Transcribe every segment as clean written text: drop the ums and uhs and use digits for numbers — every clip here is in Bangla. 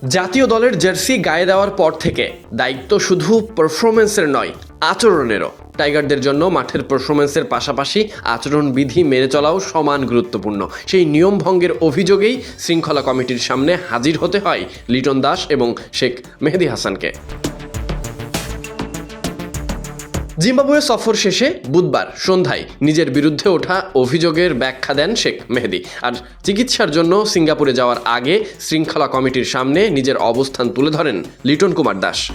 জাতীয় দলের জার্সি গায়ে দেওয়ার পর থেকে দায়িত্ব শুধু পারফরমেন্সের নয়, আচরণেরও। টাইগারদের জন্য মাঠের পারফরমেন্সের পাশাপাশি আচরণবিধি মেনে চলাও সমান গুরুত্বপূর্ণ। সেই নিয়ম ভঙ্গের অভিযোগেই শৃঙ্খলা কমিটির সামনে হাজির হতে হয় লিটন দাস এবং শেখ মেহেদী হাসানকে। জিম্বাবুয়ে সফর শেষে বুধবার সন্ধ্যায় নিজের বিরুদ্ধে ওঠা অভিযোগের ব্যাখ্যা দেন শেখ মেহেদী। আর চিকিৎসার জন্য সিঙ্গাপুরে যাওয়ার আগে শৃঙ্খলা কমিটির সামনে নিজের অবস্থান তুলে ধরেন লিটন কুমার দাস।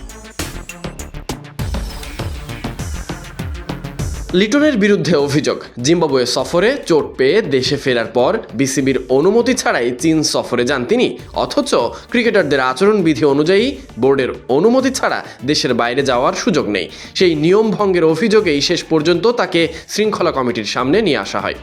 লিটনের বিরুদ্ধে অভিযোগ, জিম্বাবুয়ে সফরে চোট পেয়ে দেশে ফেরার পর বিসিবির অনুমতি ছাড়াই চীন সফরে যান তিনি। অথচ ক্রিকেটারদের আচরণবিধি অনুযায়ী বোর্ডের অনুমতি ছাড়া দেশের বাইরে যাওয়ার সুযোগ নেই। সেই নিয়ম ভঙ্গের অভিযোগেই শেষ পর্যন্ত তাকে শৃঙ্খলা কমিটির সামনে নিয়ে আসা হয়।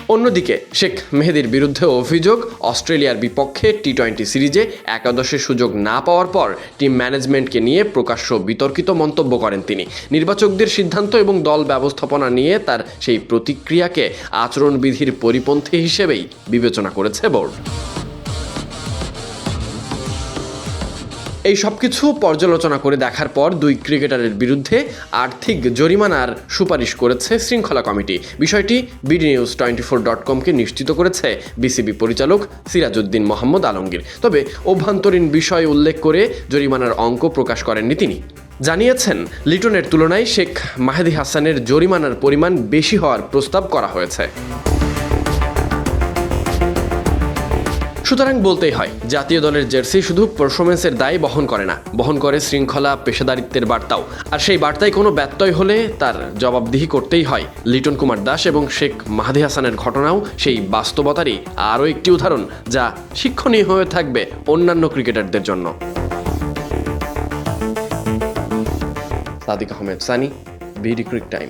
অন্যদিকে শেখ মেহেদীর বিরুদ্ধে অভিযোগ, অস্ট্রেলিয়ার বিপক্ষে টি-20 সিরিজে একাদশে সুযোগ না পাওয়ার পর টিম ম্যানেজমেন্টকে নিয়ে প্রকাশ্য বিতর্কিত মন্তব্য করেন তিনি। নির্বাচকদের সিদ্ধান্ত এবং দল ব্যবস্থাপনা নিয়ে তার সেই প্রতিক্রিয়াকে আচরণবিধির পরিপন্থী হিসেবেই বিবেচনা করেছে বোর্ড। এই সবকিছু পর্যালোচনা করে দেখার পর দুই ক্রিকেটারের বিরুদ্ধে আর্থিক জরিমানার সুপারিশ করেছে শৃঙ্খলা কমিটি। বিষয়টি bdnews24.com-কে নিশ্চিত করেছে বিসিবি পরিচালক সিরাজউদ্দিন মোহাম্মদ আলমগীর। তবে অভ্যন্তরীণ বিষয় উল্লেখ করে জরিমানার অঙ্ক প্রকাশ করেননি তিনি। জানিয়েছেন, লিটনের তুলনায় শেখ মেহেদী হাসানের জরিমানার পরিমাণ বেশি হওয়ার প্রস্তাব করা হয়েছে। সুতরাং বলতেই হয়, জাতীয় দলের জার্সি শুধু পারফরমেন্সের দায় বহন করে না, বহন করে শৃঙ্খলা, পেশাদারিত্বের বার্তাও। আর সেই বার্তায় কোনো ব্যত্যয় হলে তার জবাবদিহি করতেই হয়। লিটন কুমার দাস এবং শেখ মেহেদী হাসানের ঘটনাও সেই বাস্তবতারই আরও একটি উদাহরণ, যা শিক্ষণীয় হয়ে থাকবে অন্যান্য ক্রিকেটারদের জন্য। Sadiq Ahmed Sunny, BD ক্রিক time.